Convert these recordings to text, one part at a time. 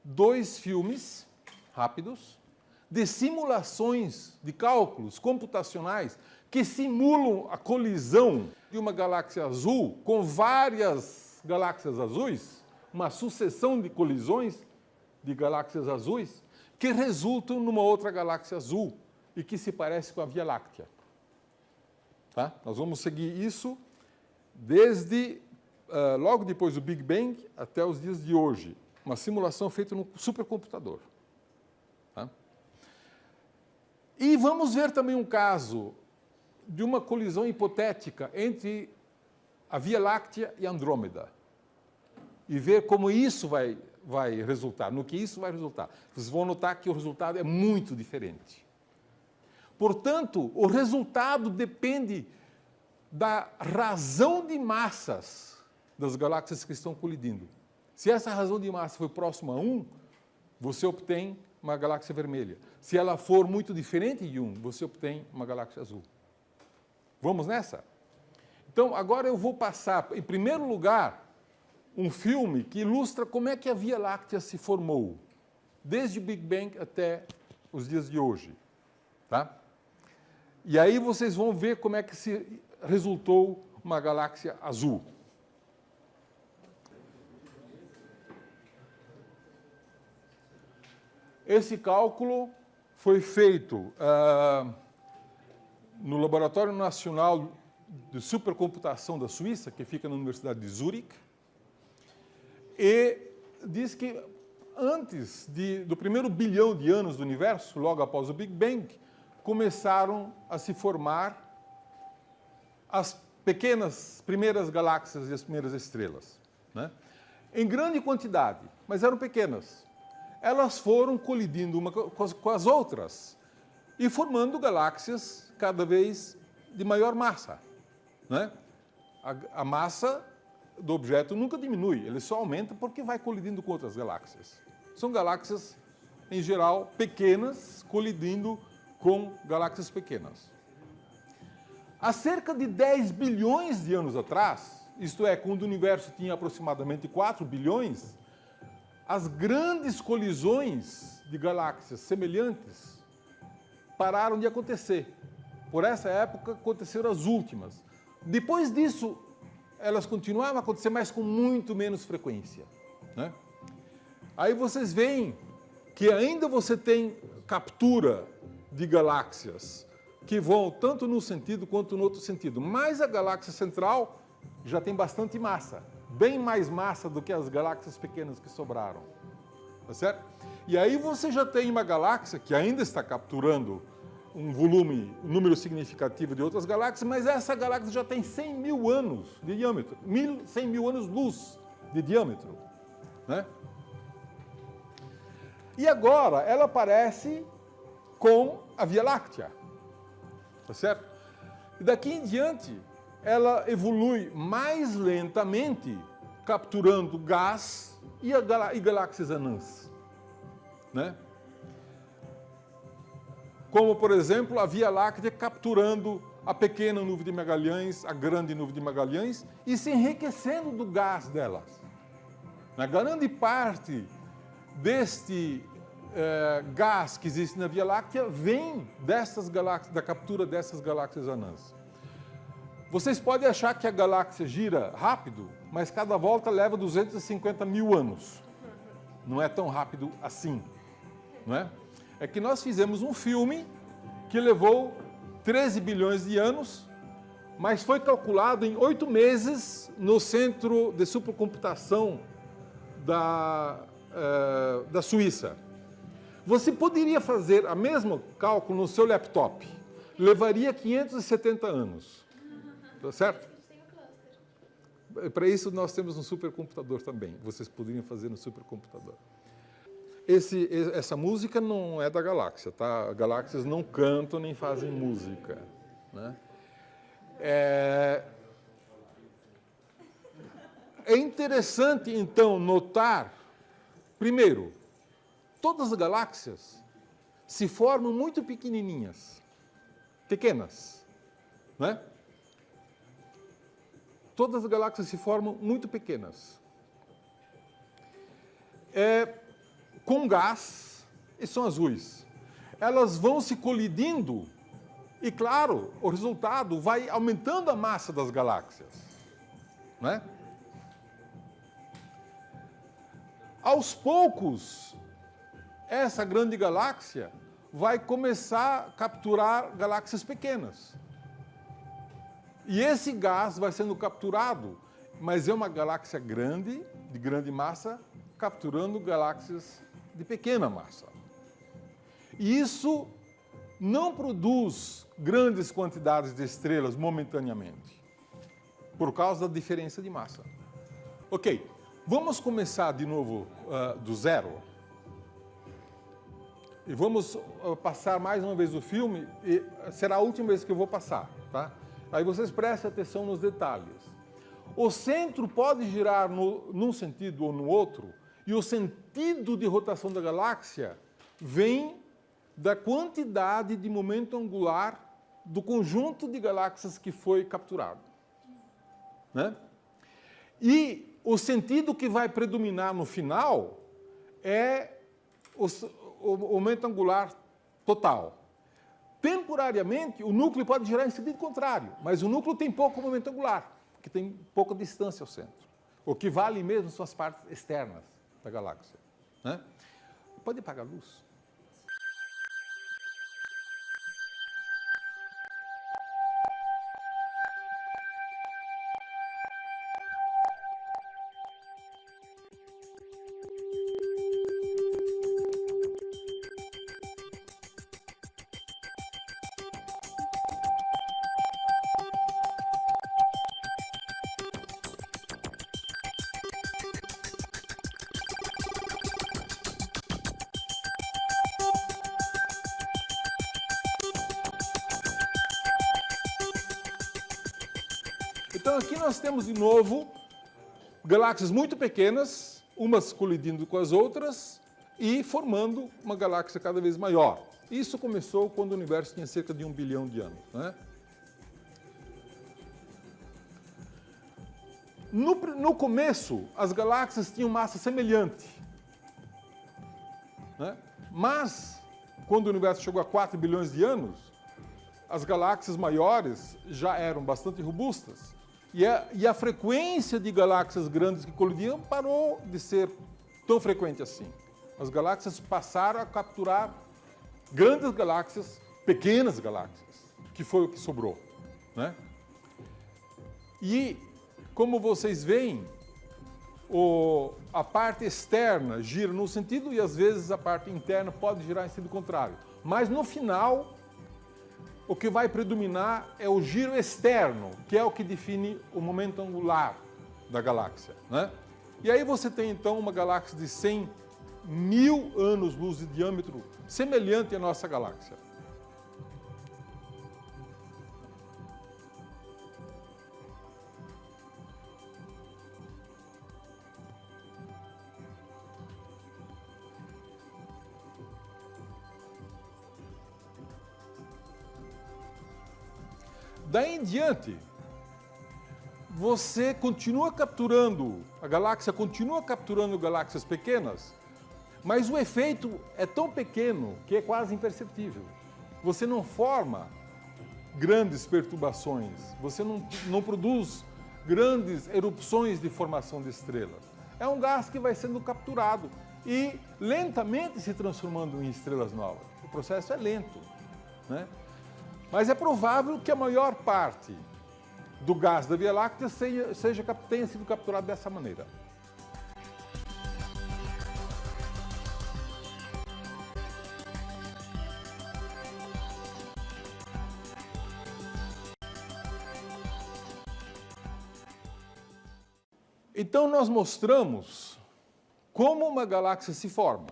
2 filmes rápidos de simulações de cálculos computacionais que simulam a colisão de uma galáxia azul com várias galáxias azuis, uma sucessão de colisões de galáxias azuis que resultam numa outra galáxia azul e que se parece com a Via Láctea. Tá? Nós vamos seguir isso desde logo depois do Big Bang até os dias de hoje. Uma simulação feita no supercomputador. Tá? E vamos ver também um caso de uma colisão hipotética entre a Via Láctea e Andrômeda. E ver como isso vai resultar, no que isso vai resultar. Vocês vão notar que o resultado é muito diferente. Portanto, o resultado depende da razão de massas das galáxias que estão colidindo. Se essa razão de massa for próxima a 1, você obtém uma galáxia vermelha. Se ela for muito diferente de 1, você obtém uma galáxia azul. Vamos nessa? Então, agora eu vou passar, em primeiro lugar, um filme que ilustra como é que a Via Láctea se formou, desde o Big Bang até os dias de hoje. Tá? E aí vocês vão ver como é que se resultou uma galáxia azul. Esse cálculo foi feito no Laboratório Nacional de Supercomputação da Suíça, que fica na Universidade de Zurique, e diz que antes do primeiro bilhão de anos do universo, logo após o Big Bang, começaram a se formar as primeiras galáxias e as primeiras estrelas, né? Em grande quantidade, mas eram pequenas. Elas foram colidindo uma com as outras e formando galáxias cada vez de maior massa, né? A massa do objeto nunca diminui, ele só aumenta porque vai colidindo com outras galáxias. São galáxias, em geral, pequenas, colidindo com galáxias pequenas. Há cerca de 10 bilhões de anos atrás, isto é, quando o universo tinha aproximadamente 4 bilhões, as grandes colisões de galáxias semelhantes pararam de acontecer. Por essa época, aconteceram as últimas. Depois disso, elas continuavam a acontecer, mas com muito menos frequência, né? Aí vocês veem que ainda você tem captura de galáxias que vão tanto num sentido quanto no outro sentido. Mas a galáxia central já tem bastante massa, bem mais massa do que as galáxias pequenas que sobraram. Tá certo? E aí você já tem uma galáxia que ainda está capturando um número significativo de outras galáxias, mas essa galáxia já tem 100 mil anos de diâmetro, 100 mil anos-luz de diâmetro, né? E agora ela aparece com a Via Láctea, tá certo? E daqui em diante ela evolui mais lentamente, capturando gás e galáxias anãs, né? Como, por exemplo, a Via Láctea capturando a pequena nuvem de Magalhães, a grande nuvem de Magalhães, e se enriquecendo do gás delas. Na grande parte deste gás que existe na Via Láctea vem dessas galáxias, da captura dessas galáxias anãs. Vocês podem achar que a galáxia gira rápido, mas cada volta leva 250 mil anos. Não é tão rápido assim, não é? É que nós fizemos um filme que levou 13 bilhões de anos, mas foi calculado em 8 meses no Centro de Supercomputação da Suíça. Você poderia fazer o mesmo cálculo no seu laptop. Levaria 570 anos. Tá certo? Para isso nós temos um supercomputador também. Vocês poderiam fazer no supercomputador. Essa música não é da galáxia, tá? Galáxias não cantam nem fazem música, né? É interessante, então, notar, primeiro, todas as galáxias se formam muito pequenininhas, pequenas, né? Todas as galáxias se formam muito pequenas. com gás e são azuis. Elas vão se colidindo e, claro, o resultado vai aumentando a massa das galáxias, né? Aos poucos, essa grande galáxia vai começar a capturar galáxias pequenas. E esse gás vai sendo capturado, mas é uma galáxia grande, de grande massa, capturando galáxias de pequena massa. E isso não produz grandes quantidades de estrelas momentaneamente, por causa da diferença de massa. Ok, vamos começar de novo do zero. E vamos passar mais uma vez o filme, e será a última vez que eu vou passar, tá? Aí vocês prestem atenção nos detalhes. O centro pode girar num sentido ou no outro, e o sentido de rotação da galáxia vem da quantidade de momento angular do conjunto de galáxias que foi capturado, né? E o sentido que vai predominar no final é o momento angular total. Temporariamente, o núcleo pode girar em sentido contrário, mas o núcleo tem pouco momento angular, porque tem pouca distância ao centro. O que vale mesmo são as partes externas da galáxia, né? Pode apagar a luz. Então aqui nós temos de novo galáxias muito pequenas, umas colidindo com as outras e formando uma galáxia cada vez maior. Isso começou quando o universo tinha cerca de 1 bilhão de anos, né? No começo, as galáxias tinham massa semelhante, né? Mas, quando o universo chegou a 4 bilhões de anos, as galáxias maiores já eram bastante robustas. E a frequência de galáxias grandes que colidiam parou de ser tão frequente assim. As galáxias passaram a capturar grandes galáxias, pequenas galáxias, que foi o que sobrou, né? E, como vocês veem, a parte externa gira num sentido e, às vezes, a parte interna pode girar em sentido contrário. Mas, no final, o que vai predominar é o giro externo, que é o que define o momento angular da galáxia, né? E aí você tem, então, uma galáxia de 100 mil anos-luz de diâmetro, semelhante à nossa galáxia. Daí em diante, você continua capturando, a galáxia continua capturando galáxias pequenas, mas o efeito é tão pequeno que é quase imperceptível. Você não forma grandes perturbações, você não produz grandes erupções de formação de estrelas. É um gás que vai sendo capturado e lentamente se transformando em estrelas novas. O processo é lento, né? Mas é provável que a maior parte do gás da Via Láctea tenha sido capturado dessa maneira. Então nós mostramos como uma galáxia se forma,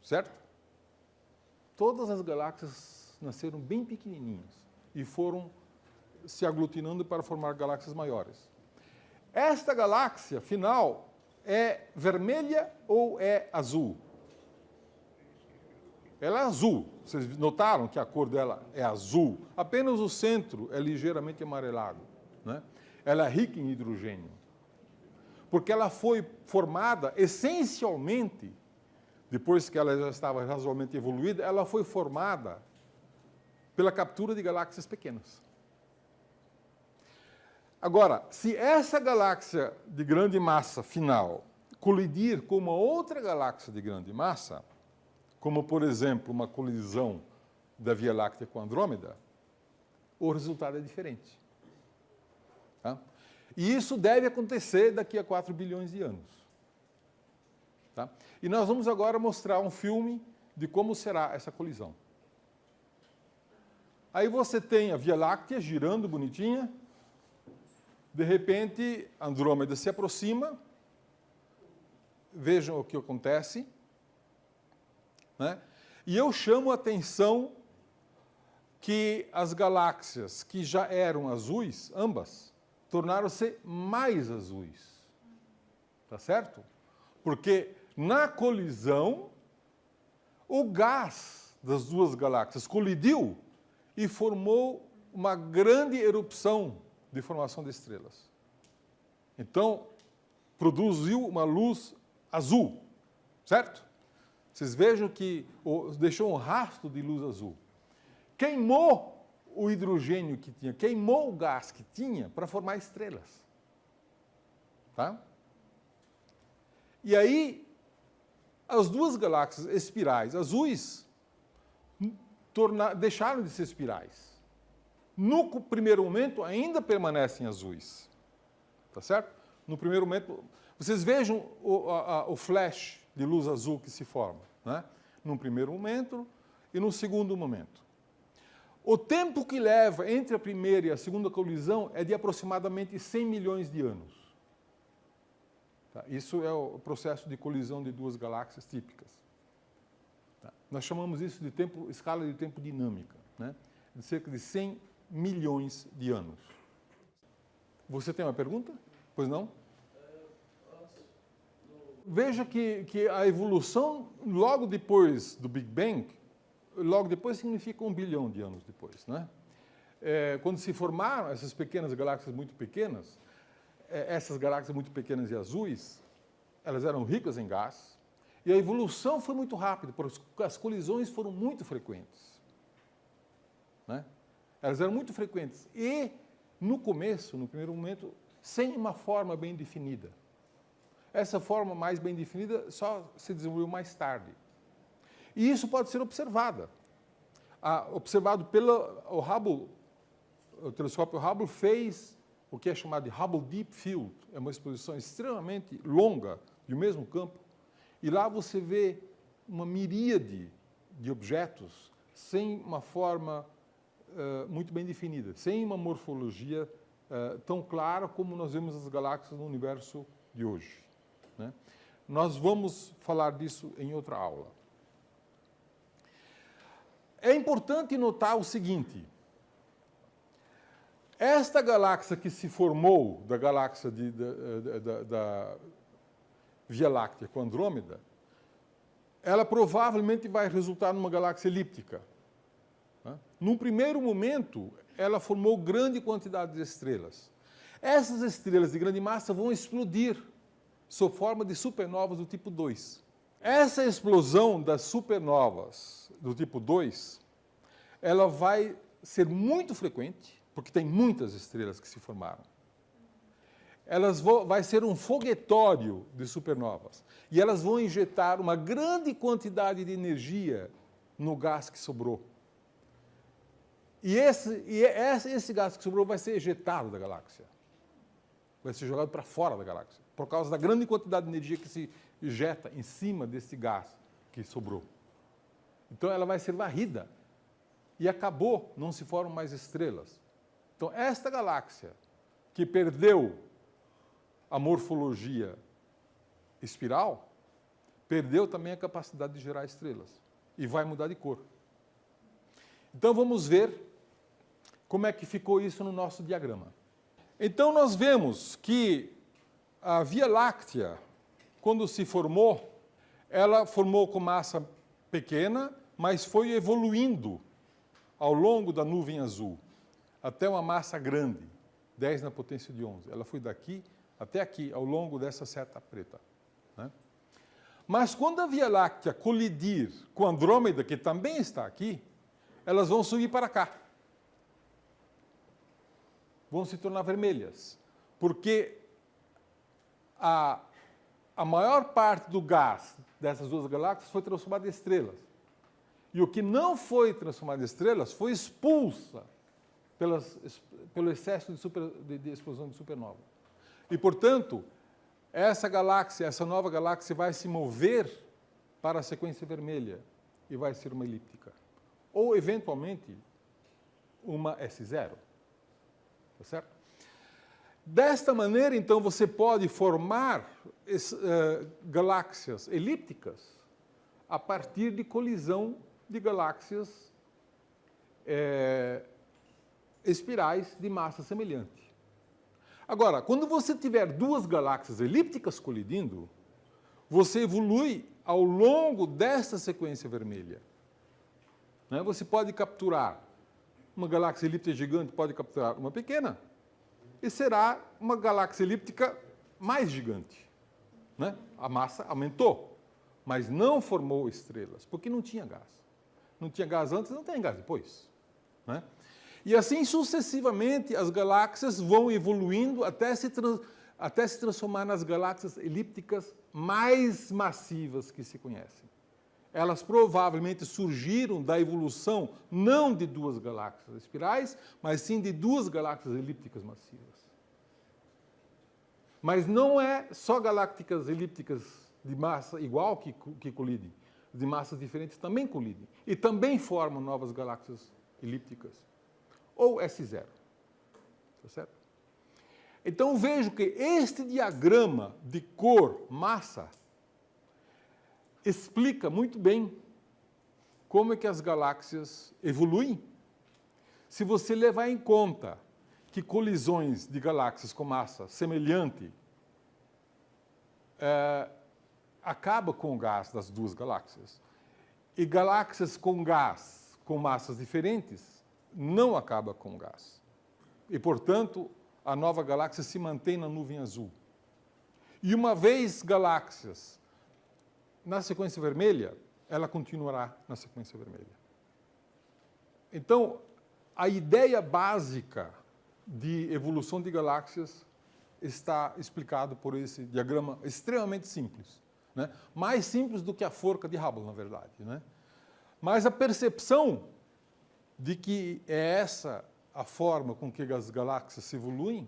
certo? Todas as galáxias nasceram bem pequenininhas e foram se aglutinando para formar galáxias maiores. Esta galáxia final é vermelha ou é azul? Ela é azul. Vocês notaram que a cor dela é azul? Apenas o centro é ligeiramente amarelado, né? Ela é rica em hidrogênio, porque ela foi formada essencialmente depois que ela já estava razoavelmente evoluída, ela foi formada pela captura de galáxias pequenas. Agora, se essa galáxia de grande massa final colidir com uma outra galáxia de grande massa, como, por exemplo, uma colisão da Via Láctea com Andrômeda, o resultado é diferente. Tá? E isso deve acontecer daqui a 4 bilhões de anos. Tá? E nós vamos agora mostrar um filme de como será essa colisão. Aí você tem a Via Láctea girando bonitinha, de repente Andrômeda se aproxima, vejam o que acontece, né? E eu chamo a atenção que as galáxias que já eram azuis, ambas, tornaram-se mais azuis. Tá certo? Porque na colisão, o gás das duas galáxias colidiu e formou uma grande erupção de formação de estrelas. Então, produziu uma luz azul, certo? Vocês vejam que deixou um rastro de luz azul. Queimou o hidrogênio que tinha, queimou o gás que tinha para formar estrelas. Tá? E aí, as duas galáxias espirais azuis deixaram de ser espirais. No primeiro momento, ainda permanecem azuis. Tá certo? No primeiro momento, vocês vejam o flash de luz azul que se forma, né? Num primeiro momento e no segundo momento. O tempo que leva entre a primeira e a segunda colisão é de aproximadamente 100 milhões de anos. Tá? Isso é o processo de colisão de duas galáxias típicas. Tá? Nós chamamos isso de escala de tempo dinâmica, né? De cerca de 100 milhões de anos. Você tem uma pergunta? Pois não? Veja que a evolução, logo depois do Big Bang, logo depois significa 1 bilhão de anos depois, né? Quando se formaram essas pequenas galáxias muito pequenas, essas galáxias muito pequenas e azuis, elas eram ricas em gás, e a evolução foi muito rápida, porque as colisões foram muito frequentes, né? Elas eram muito frequentes e, no começo, no primeiro momento, sem uma forma bem definida. Essa forma mais bem definida só se desenvolveu mais tarde. E isso pode ser observado. Observado pelo Hubble, o telescópio Hubble fez o que é chamado de Hubble Deep Field. É uma exposição extremamente longa do mesmo campo. E lá você vê uma miríade de objetos sem uma forma muito bem definida, sem uma morfologia tão clara como nós vemos as galáxias no universo de hoje, né? Nós vamos falar disso em outra aula. É importante notar o seguinte: esta galáxia que se formou da galáxia da Via Láctea com Andrômeda, ela provavelmente vai resultar numa galáxia elíptica. Num primeiro momento, ela formou grande quantidade de estrelas. Essas estrelas de grande massa vão explodir sob forma de supernovas do tipo 2. Essa explosão das supernovas do tipo 2, ela vai ser muito frequente, porque tem muitas estrelas que se formaram. Vai ser um foguetório de supernovas. E elas vão injetar uma grande quantidade de energia no gás que sobrou. E esse gás que sobrou vai ser ejetado da galáxia. Vai ser jogado para fora da galáxia, por causa da grande quantidade de energia que se injeta em cima desse gás que sobrou. Então ela vai ser varrida. E acabou, não se formam mais estrelas. Então esta galáxia, que perdeu a morfologia espiral, perdeu também a capacidade de gerar estrelas. E vai mudar de cor. Então vamos ver como é que ficou isso no nosso diagrama. Então nós vemos que a Via Láctea, quando se formou, ela formou com massa pequena, mas foi evoluindo ao longo da nuvem azul, até uma massa grande, 10 na potência de 11. Ela foi daqui até aqui, ao longo dessa seta preta, né? Mas quando a Via Láctea colidir com Andrômeda, que também está aqui, elas vão subir para cá. Vão se tornar vermelhas. Porque a maior parte do gás dessas duas galáxias foi transformada em estrelas. E o que não foi transformado em estrelas foi expulsa pelo excesso de explosão de supernova. E, portanto, essa nova galáxia vai se mover para a sequência vermelha e vai ser uma elíptica. Ou, eventualmente, uma S0. Tá certo? Desta maneira, então, você pode formar galáxias elípticas a partir de colisão de galáxias espirais de massa semelhante. Agora, quando você tiver duas galáxias elípticas colidindo, você evolui ao longo desta sequência vermelha. Né? Você pode capturar uma galáxia elíptica gigante, pode capturar uma pequena, e será uma galáxia elíptica mais gigante. Né? A massa aumentou, mas não formou estrelas, porque não tinha gás. Não tinha gás antes, não tem gás depois. Né? E assim sucessivamente as galáxias vão evoluindo até se transformar nas galáxias elípticas mais massivas que se conhecem. Elas provavelmente surgiram da evolução não de duas galáxias espirais, mas sim de duas galáxias elípticas massivas. Mas não é só galácticas elípticas de massa igual que colidem. De massas diferentes também colidem. E também formam novas galáxias elípticas. Ou S0. Tá certo? Então vejo que este diagrama de cor-massa explica muito bem como é que as galáxias evoluem. Se você levar em conta que colisões de galáxias com massa semelhante acaba com o gás das duas galáxias, e galáxias com gás com massas diferentes não acaba com o gás. E, portanto, a nova galáxia se mantém na nuvem azul. E uma vez galáxias na sequência vermelha, ela continuará na sequência vermelha. Então, a ideia básica de evolução de galáxias está explicado por esse diagrama extremamente simples. Né? Mais simples do que a forca de Hubble, na verdade. Né? Mas a percepção de que é essa a forma com que as galáxias evoluem,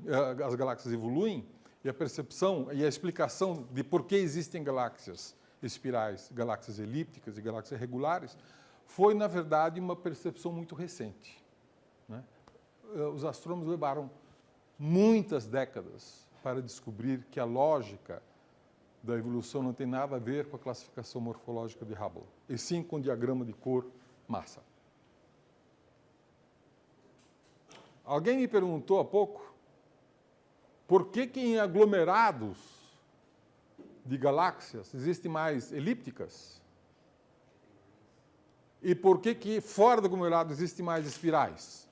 e a percepção e a explicação de por que existem galáxias espirais, galáxias elípticas e galáxias regulares, foi, na verdade, uma percepção muito recente. Né? Os astrônomos levaram muitas décadas para descobrir que a lógica da evolução não tem nada a ver com a classificação morfológica de Hubble, e sim com o diagrama de cor-massa. Alguém me perguntou há pouco por que em aglomerados de galáxias existem mais elípticas e por que fora do aglomerado existem mais espirais.